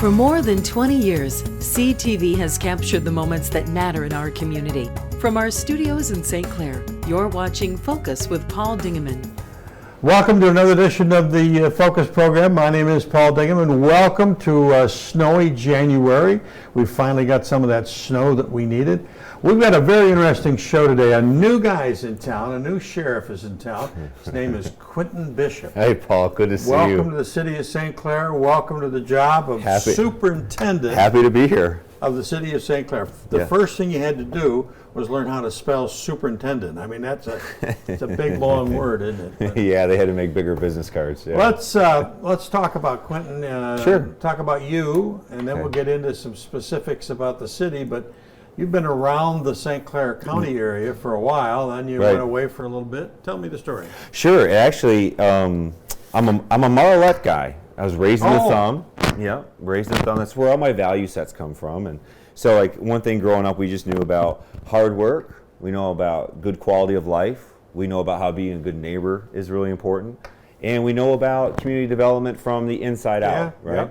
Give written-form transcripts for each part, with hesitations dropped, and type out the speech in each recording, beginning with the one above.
For more than 20 years, CTV has captured the moments that matter in our community. From our studios in St. Clair, you're watching Focus with Paul Dingeman. Welcome to another edition of the Focus program. My name is Paul Dingeman. Welcome to a snowy January. We finally got some of that snow that we needed. We've got a very interesting show today. A new guy's in town. A new sheriff is in town. His name is Quentin Bishop. Hey, Paul. Good to see you. Welcome to the City of St. Clair. Welcome to the job of Superintendent. Happy to be here. Of the City of St. Clair. The first thing you had to do was learn how to spell superintendent. I mean, it's a big, long word, isn't it? But yeah, they had to make bigger business cards. Yeah. Let's talk about Quentin. Sure. Talk about you, and then we'll get into some specifics about the city. But you've been around the St. Clair County area for a while, then you went away for a little bit. Tell me the story. Sure. Actually, I'm a Marlette guy. I was raised in the Thumb. Yeah, raised in the Thumb. That's where all my value sets come from. And so, like, one thing growing up, we just knew about hard work. We know about good quality of life. We know about how being a good neighbor is really important. And we know about community development from the inside out, right? Yeah.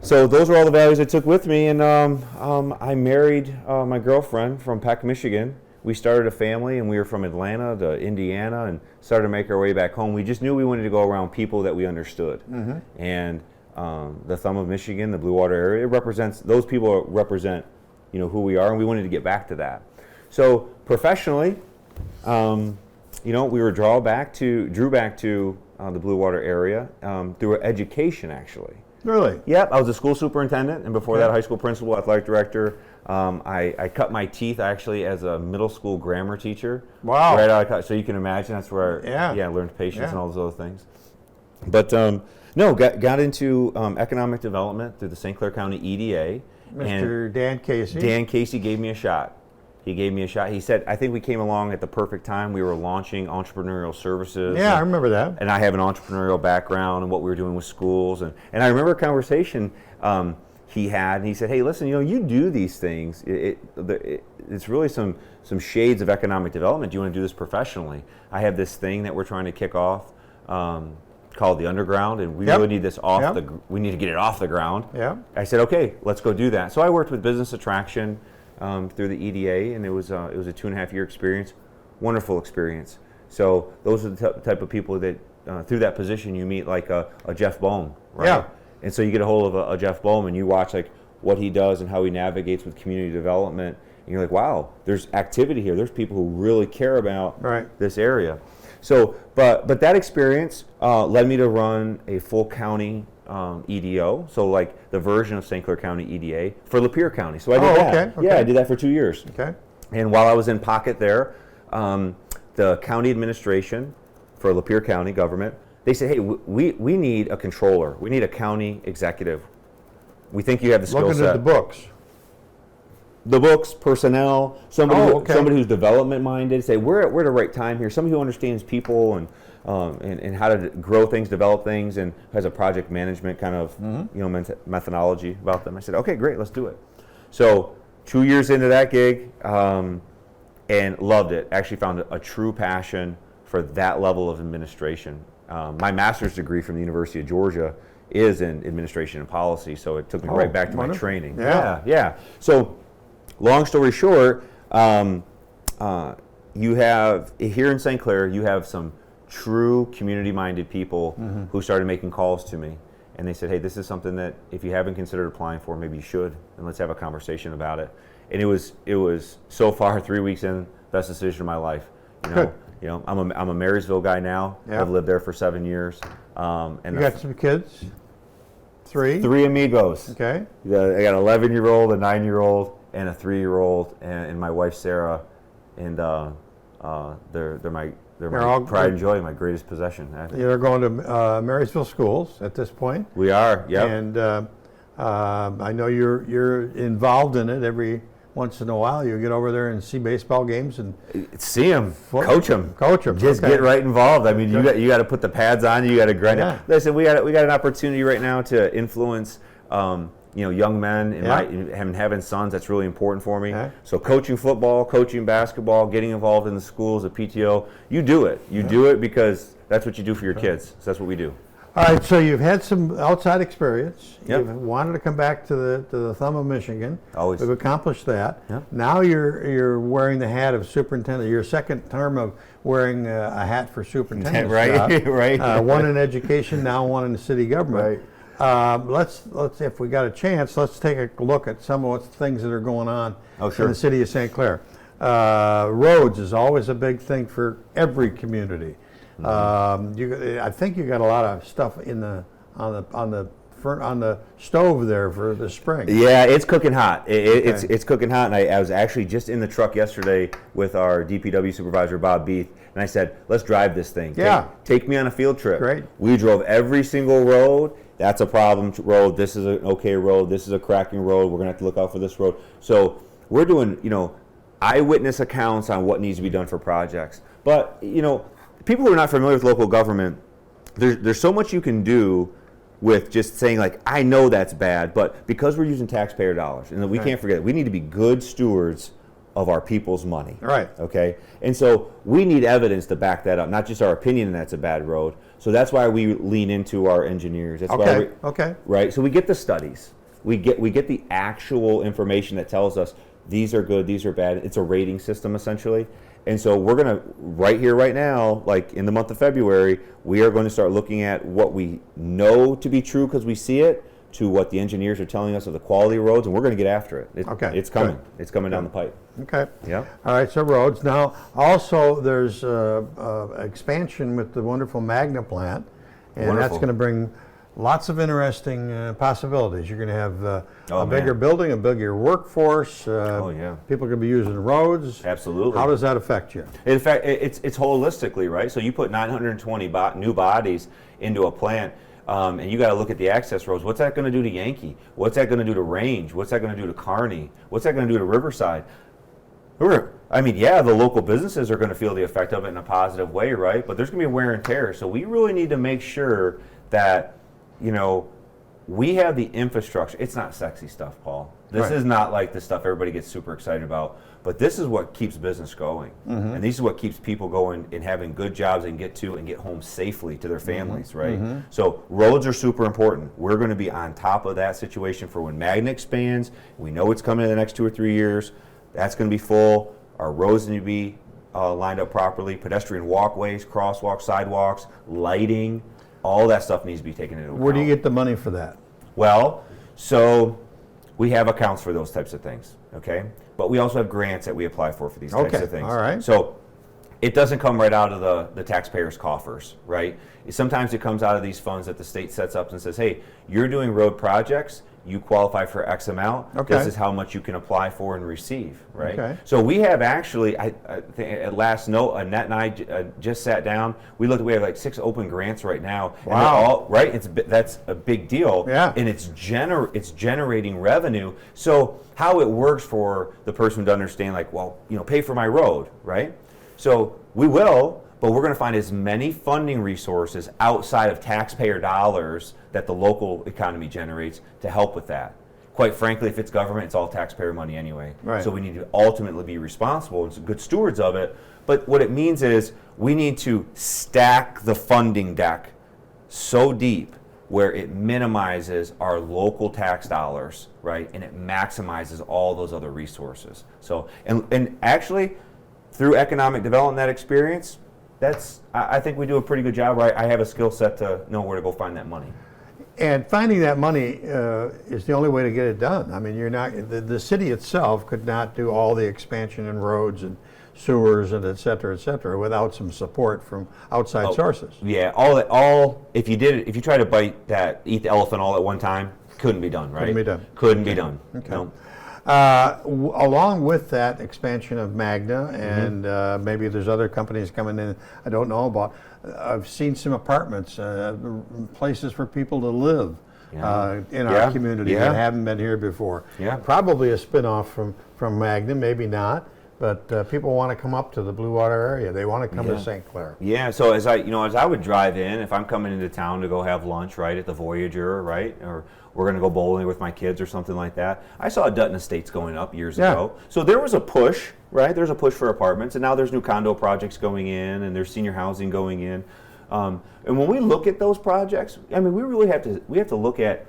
So those are all the values I took with me. And I married my girlfriend from Peck, Michigan. We started a family, and we were from Atlanta to Indiana and started to make our way back home. We just knew we wanted to go around people that we understood. Mm-hmm. And the Thumb of Michigan, the Blue Water area, it represents, those people represent, who we are, and we wanted to get back to that. So professionally, we were drew back to the Blue Water area through education, actually. Really? Yep, I was a school superintendent, and before that, high school principal, athletic director. I cut my teeth actually as a middle school grammar teacher. Wow! Right out of college, so you can imagine that's where I learned patience and all those other things. But got into economic development through the St. Clair County EDA. Mr. Dan Casey. Dan Casey gave me a shot. He said, I think we came along at the perfect time. We were launching entrepreneurial services. Yeah, I remember that. And I have an entrepreneurial background and what we were doing with schools. And I remember a conversation he had, and he said, hey, listen, you do these things. It's really some shades of economic development. Do you want to do this professionally? I have this thing that we're trying to kick off called the Underground, and we really need this we need to get it off the ground. Yeah. I said, okay, let's go do that. So I worked with Business Attraction through the EDA, and it was a 2.5-year experience, wonderful experience. So those are the type of people that through that position you meet, like a Jeff Bohm, right? Yeah. And so you get a hold of a Jeff Bohm, and you watch like what he does and how he navigates with community development, and you're like, wow, there's activity here. There's people who really care about this area. So, but that experience led me to run a full county EDO, so like the version of St. Clair County EDA for Lapeer County. So I did that. Okay. Yeah, I did that for 2 years. Okay. And while I was in pocket there, the county administration for Lapeer County government, they said, hey, we need a controller. We need a county executive. We think you have the skill set. Looking at the books. The books, personnel, somebody who's development minded. Say we're at the right time here. Somebody who understands people and how to grow things, develop things, and has a project management kind of methodology about them. I said, okay, great, let's do it. So 2 years into that gig, and loved it. Actually found a true passion for that level of administration. My master's degree from the University of Georgia is in administration and policy, so it took me right back to my training. Yeah. So long story short, you have, here in St. Clair, you have some true community-minded people who started making calls to me. And they said, hey, this is something that if you haven't considered applying for, maybe you should, and let's have a conversation about it. And it was so far 3 weeks in, best decision of my life. I'm a Marysville guy now. Yep. I've lived there for 7 years. And you got some kids? Three amigos. Okay. I got an 11-year-old, a 9-year-old, and a 3-year-old, and my wife Sarah, and they're my pride and joy, my greatest possession. You're going to Marysville schools at this point. We are, yeah. And I know you're involved in it every once in a while. You get over there and see baseball games and see them, coach them. Just get right involved. I mean, you got to put the pads on. You got to grind it. Listen, we got an opportunity right now to influence. Young men and having sons, that's really important for me. Yeah. So coaching football, coaching basketball, getting involved in the schools, the PTO, you do it. You do it because that's what you do for your kids. So that's what we do. All right, so you've had some outside experience. Yep. You've wanted to come back to the thumb of Michigan. Always. We've accomplished that. Yep. Now you're wearing the hat of superintendent. Your second term of wearing a hat for superintendent. Right, right. One in education, now one in the city government. Let's if we got a chance, let's take a look at some of the things that are going on in the city of St. Clair. Roads is always a big thing for every community. I think you got a lot of stuff on the stove there for the spring. Yeah, it's cooking hot. It's cooking hot, and I was actually just in the truck yesterday with our DPW supervisor Bob Beath, and I said, "Let's drive this thing. Take me on a field trip." Great. We drove every single road. That's a problem road. This is an okay road. This is a cracking road. We're gonna have to look out for this road. So we're doing, eyewitness accounts on what needs to be done for projects. But people who are not familiar with local government, there's so much you can do with just saying, like, I know that's bad, but because we're using taxpayer dollars, and we can't forget, we need to be good stewards of our people's money. Right. Okay? And so we need evidence to back that up, not just our opinion that's a bad road. So that's why we lean into our engineers. That's why right? So we get the studies. We get the actual information that tells us these are good, these are bad. It's a rating system, essentially. And so we're going to, right here, right now, like in the month of February, we are going to start looking at what we know to be true because we see it, to what the engineers are telling us of the quality of roads, and we're going to get after it. It's coming. Good. It's coming down the pipe. Okay. Yeah. All right, so roads. Now, also, there's expansion with the wonderful Magna plant, and that's going to bring lots of interesting possibilities. You're going to have a bigger building, a bigger workforce. People can be using roads. Absolutely. How does that affect you? In fact, it's holistically, right? So you put 920 new bodies into a plant, and you got to look at the access roads. What's that going to do to Yankee? What's that going to do to Range? What's that going to do to Kearney? What's that going to do to Riverside? I mean, the local businesses are going to feel the effect of it in a positive way, right? But there's going to be wear and tear. So we really need to make sure that we have the infrastructure. It's not sexy stuff, Paul. This is not like the stuff everybody gets super excited about, but this is what keeps business going. And this is what keeps people going and having good jobs and get home safely to their families, right? So roads are super important. We're going to be on top of that situation for when Magna expands. We know it's coming in the next 2 or 3 years. That's going to be full. Our roads need to be lined up properly. Pedestrian walkways, crosswalks, sidewalks, lighting. All that stuff needs to be taken into account. Where do you get the money for that? Well, so we have accounts for those types of things, okay? But we also have grants that we apply for these types of things. All right. So it doesn't come right out of the taxpayers' coffers, right? Sometimes it comes out of these funds that the state sets up and says, hey, you're doing road projects, you qualify for X amount. This is how much you can apply for and receive, right? So we have actually, I think at last note, Annette and I just sat down. We have like 6 open grants right now. Wow. And they're all, right? That's a big deal. Yeah. And it's generating revenue. So how it works for the person to understand, like, well, pay for my road, right? So we will. But we're going to find as many funding resources outside of taxpayer dollars that the local economy generates to help with that. Quite frankly, if it's government, it's all taxpayer money anyway. Right. So we need to ultimately be responsible and good stewards of it. But what it means is we need to stack the funding deck so deep where it minimizes our local tax dollars, right? And it maximizes all those other resources. So, and actually, through economic development, that experience, I think we do a pretty good job. Right? I have a skill set to know where to go find that money. And finding that money is the only way to get it done. I mean, the city itself could not do all the expansion in roads and sewers and et cetera, without some support from outside sources. Yeah, if you try to eat the elephant all at one time, couldn't be done, right? Couldn't be done. Okay. No. Along with that expansion of Magna, and maybe there's other companies coming in I don't know about, I've seen some apartments, places for people to live in our community that haven't been here before. Yeah. Probably a spin-off from Magna, maybe not, but people want to come up to the Blue Water area. They want to come to St. Clair. Yeah, so as I would drive in, if I'm coming into town to go have lunch, right, at the Voyager, right, or we're going to go bowling with my kids or something like that. I saw Dutton Estates going up years ago. So there was a push, right? There's a push for apartments, and now there's new condo projects going in, and there's senior housing going in. And when we look at those projects, I mean, we really have to look at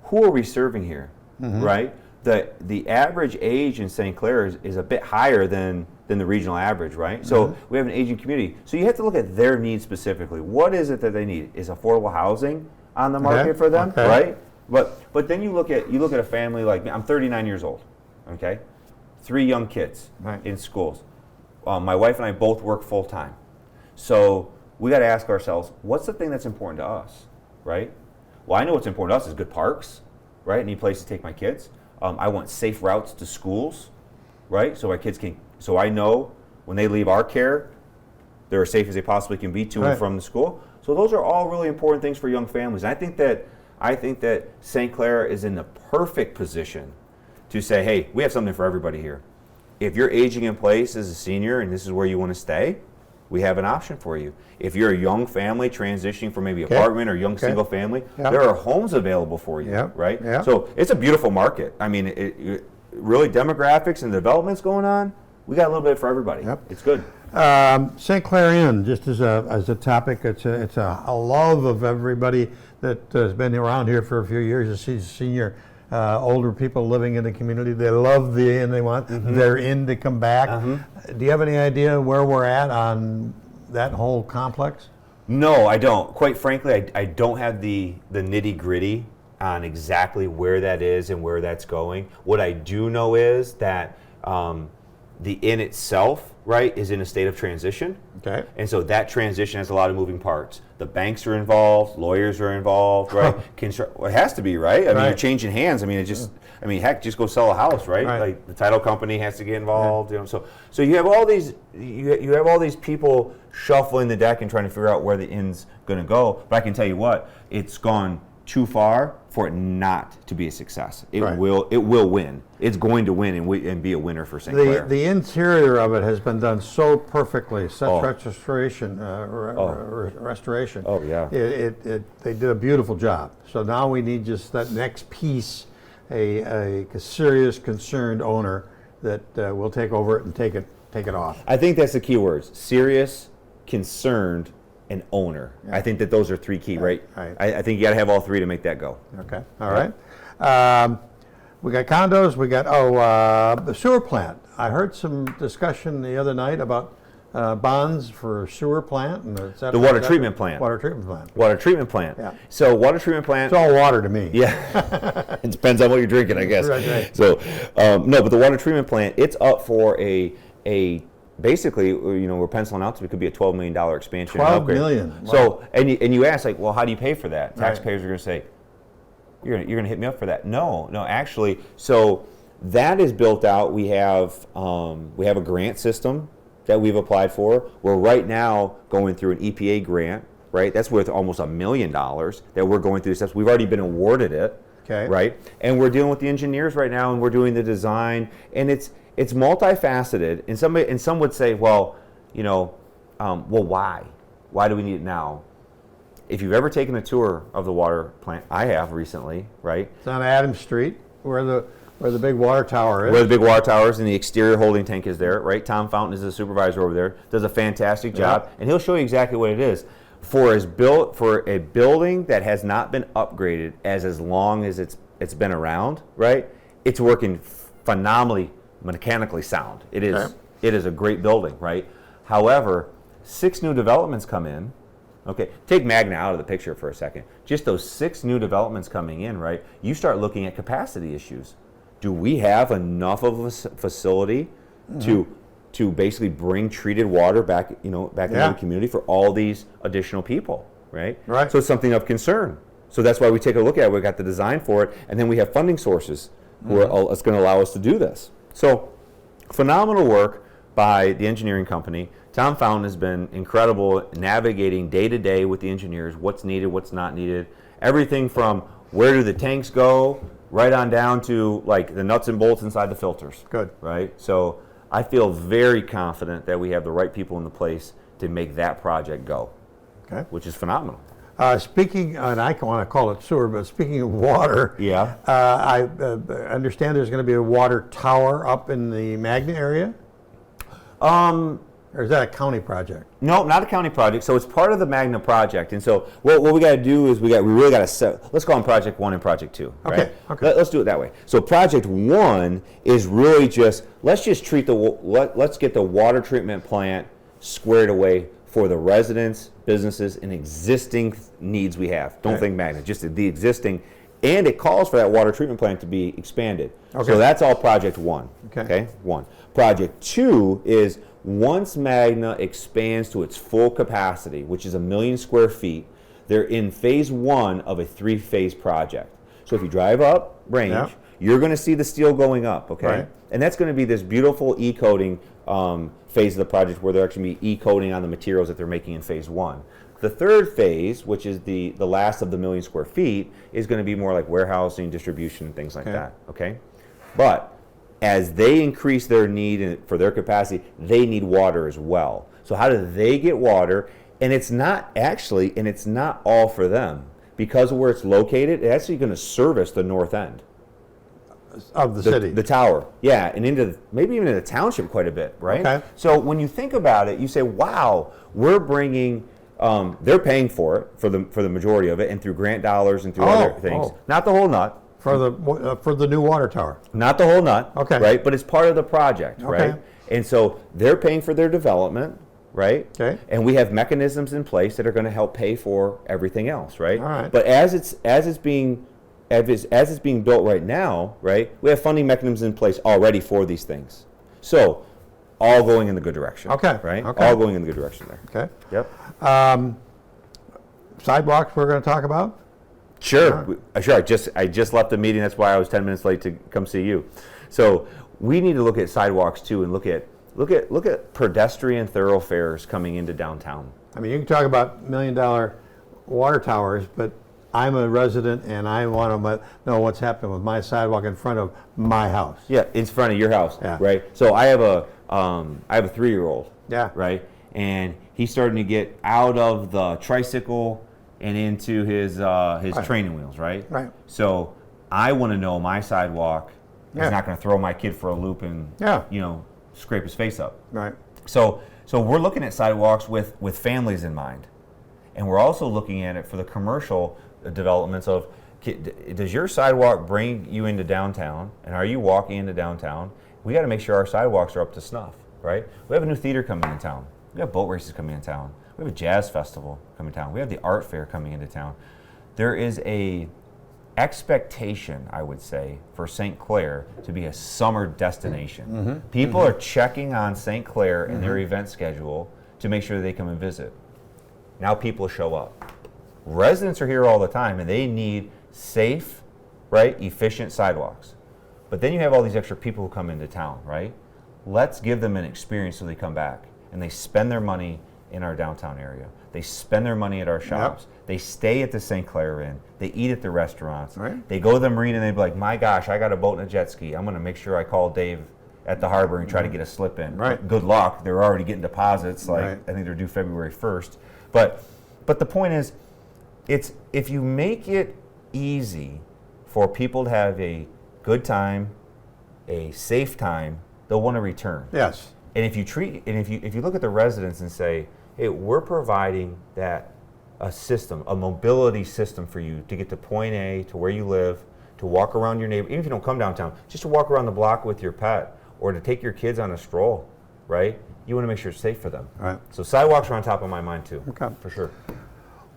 who are we serving here, right? The average age in St. Clair is a bit higher than the regional average, right? So we have an aging community. So you have to look at their needs specifically. What is it that they need? Is affordable housing on the market for them, right? But then you look at a family like me. I'm 39 years old, okay? 3 young kids in schools. My wife and I both work full time. So we got to ask ourselves, what's the thing that's important to us, right? Well, I know what's important to us is good parks, right? I need places to take my kids. I want safe routes to schools, right? So my kids so I know when they leave our care, they're as safe as they possibly can be to and from the school. So those are all really important things for young families. And I think that St. Clair is in the perfect position to say, hey, we have something for everybody here. If you're aging in place as a senior and this is where you want to stay, we have an option for you. If you're a young family transitioning from maybe apartment or young single family, there are homes available for you, right? So it's a beautiful market. I mean, it really demographics and developments going on, we got a little bit for everybody. It's good. St. Clair Inn, just as a topic, it's a love of everybody that has been around here for a few years. As senior, older people living in the community, they love the inn. They want their inn to come back. Do you have any idea where we're at on that whole complex? No, I don't. Quite frankly, I don't have the nitty gritty on exactly where that is and where that's going. What I do know is that the inn itself, right, is in a state of transition. Okay. And so that transition has a lot of moving parts. The banks are involved, lawyers are involved, right? Well, it has to be, right? I mean, you're changing hands. I mean, heck, just go sell a house, right? Like the title company has to get involved, you know. So you have all these you have all these people shuffling the deck and trying to figure out where the inn's going to go. But I can tell you what, it's gone too far for it not to be a success. It will win. It's going to win and be a winner for St. Clair. The interior of it has been done so perfectly, such restoration. Oh yeah. They did a beautiful job. So now we need just that next piece, a serious, concerned owner that will take over it and take it off. I think that's the key words: serious, concerned, and owner. I think that those are 3 key, right? I think you got to have all 3 to make that go. Okay. All right. We got condos. We got the sewer plant. I heard some discussion the other night about bonds for sewer plant and et cetera, the water treatment plant. Water treatment plant. Water treatment plant. Yeah. So water treatment plant. It's all water to me. Yeah. It depends on what you're drinking, I guess. Right. So no, but the water treatment plant, it's up for a basically, you know, we're penciling out, so it could be a $12 million expansion. $12 million. Wow. So, and you ask, like, well, how do you pay for that? Taxpayers are going to say, you're going to hit me up for that. No, actually. So that is built out. We have a grant system that we've applied for. We're right now going through an EPA grant, right? That's worth almost $1 million that we're going through the steps. We've already been awarded it, right? And we're dealing with the engineers right now, and we're doing the design, and it's multifaceted, and some would say, well, you know, well, why? Why do we need it now? If you've ever taken a tour of the water plant, I have recently, right? It's on Adams Street, where the big water tower is. Where the big water tower is, and the exterior holding tank is there, right? Tom Fountain is the supervisor over there, does a fantastic job, and he'll show you exactly what it is. For a building that has not been upgraded as long as it's been around, right? It's working phenomenally mechanically sound. It is a great building, right? However, 6 new developments come in. Okay, take Magna out of the picture for a second. Just those 6 new developments coming in, right? You start looking at capacity issues. Do we have enough of a facility to basically bring treated water back into the community for all these additional people, right? So it's something of concern. So that's why we take a look at it. We got the design for it, and then we have funding sources who are going to allow us to do this. So phenomenal work by the engineering company. Tom Fountain has been incredible navigating day to day with the engineers, what's needed, what's not needed. Everything from where do the tanks go, right on down to like the nuts and bolts inside the filters. Good. Right? So I feel very confident that we have the right people in the place to make that project go, which is phenomenal. Speaking, and I want to call it sewer, but speaking of water, I understand there's going to be a water tower up in the Magna area. Or is that a county project? No, not a county project. So it's part of the Magna project. And so what we got to do is we really got to set. Let's call them Project 1 and Project 2. Right? Okay. Okay. Let's do it that way. So Project 1 is really just let's treat let's get the water treatment plant squared away for the residents, businesses, and existing needs we have. Don't think Magna, just the existing. And it calls for that water treatment plant to be expanded. Okay. So that's all Project 1. Okay. 1. Project 2 is once Magna expands to its full capacity, which is 1 million square feet, they're in phase 1 of a 3-phase project. So if you drive up range, you're going to see the steel going up, okay? Right. And that's going to be this beautiful e-coating phase of the project where they're actually be e-coating on the materials that they're making in phase 1. The third phase, which is the last of the 1 million square feet, is going to be more like warehousing, distribution, things like that, okay? But as they increase their need for their capacity, they need water as well. So how do they get water? And it's not all for them. Because of where it's located, it's actually going to service the north end. Of the city. The tower, yeah, and maybe even into the township quite a bit, right? Okay. So when you think about it, you say, wow, we're bringing... they're paying for it for the majority of it, and through grant dollars and through other things. Not the whole nut. For the new water tower. Not the whole nut. Okay. Right, but it's part of the project, right? And so they're paying for their development, right? Okay. And we have mechanisms in place that are going to help pay for everything else, right? All right. But as it's being built right now, right? We have funding mechanisms in place already for these things. So. All going in the good direction. Okay. Right? Okay. All going in the good direction there. Okay. Yep. Sidewalks we're going to talk about? Sure. Sure. I just left the meeting. That's why I was 10 minutes late to come see you. So we need to look at sidewalks too and look at pedestrian thoroughfares coming into downtown. I mean, you can talk about $1 million water towers, but I'm a resident and I want to know what's happening with my sidewalk in front of my house. Yeah, in front of your house, right? So I have a 3-year-old, right? And he's starting to get out of the tricycle and into his training wheels, right? Right. So I want to know my sidewalk is not going to throw my kid for a loop and scrape his face up. Right. So we're looking at sidewalks with families in mind, and we're also looking at it for the commercial developments of, does your sidewalk bring you into downtown, and are you walking into downtown? We got to make sure our sidewalks are up to snuff, right? We have a new theater coming in town. We have boat races coming in town. We have a jazz festival coming to town. We have the art fair coming into town. There is a expectation, I would say, for St. Clair to be a summer destination. Mm-hmm. People are checking on St. Clair in their event schedule to make sure they come and visit. Now people show up. Residents are here all the time, and they need safe, right, efficient sidewalks. But then you have all these extra people who come into town, right? Let's give them an experience so they come back, and they spend their money in our downtown area. They spend their money at our shops. Yep. They stay at the St. Clair Inn. They eat at the restaurants. Right. They go to the marina, and they be like, my gosh, I got a boat and a jet ski. I'm going to make sure I call Dave at the harbor and try to get a slip in. Right. Good luck. They're already getting deposits. I think they're due February 1st. But the point is, it's if you make it easy for people to have a good time, a safe time, they'll want to return. Yes. And if you look at the residents and say, hey, we're providing a system, a mobility system for you to get to point A, to where you live, to walk around your neighborhood, even if you don't come downtown, just to walk around the block with your pet, or to take your kids on a stroll, right? You want to make sure it's safe for them. Right. So sidewalks are on top of my mind too. Okay. For sure.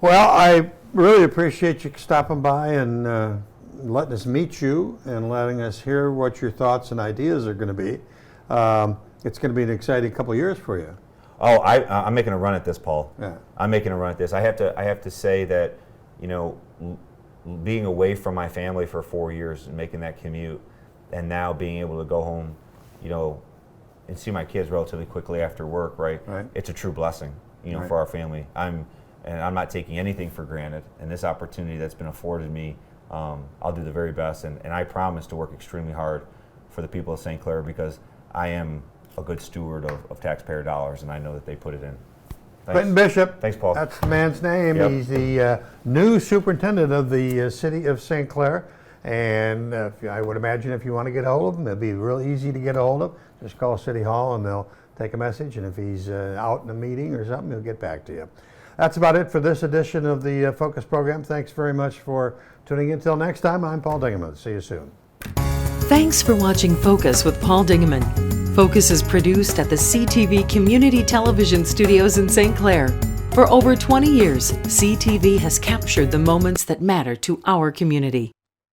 Well, I really appreciate you stopping by and letting us meet you and letting us hear what your thoughts and ideas are going to be. It's going to be an exciting couple of years for you. Oh, I'm making a run at this, Paul. Yeah. I'm making a run at this. I have to say that, being away from my family for 4 years and making that commute, and now being able to go home, and see my kids relatively quickly after work, right? It's a true blessing, for our family. I'm not taking anything for granted, and this opportunity that's been afforded me, I'll do the very best, and I promise to work extremely hard for the people of St. Clair, because I am a good steward of taxpayer dollars, and I know that they put it in. Thanks. Quentin Bishop. Thanks, Paul. That's the man's name. Yep. He's the new superintendent of the City of St. Clair. And I would imagine if you want to get a hold of him, it'll be real easy to get a hold of. Just call City Hall and they'll take a message, and if he's out in a meeting or something, he'll get back to you. That's about it for this edition of the Focus program. Thanks very much for tuning in. Until next time, I'm Paul Dingeman. See you soon. Thanks for watching Focus with Paul Dingeman. Focus is produced at the CTV Community Television Studios in St. Clair. For over 20 years, CTV has captured the moments that matter to our community.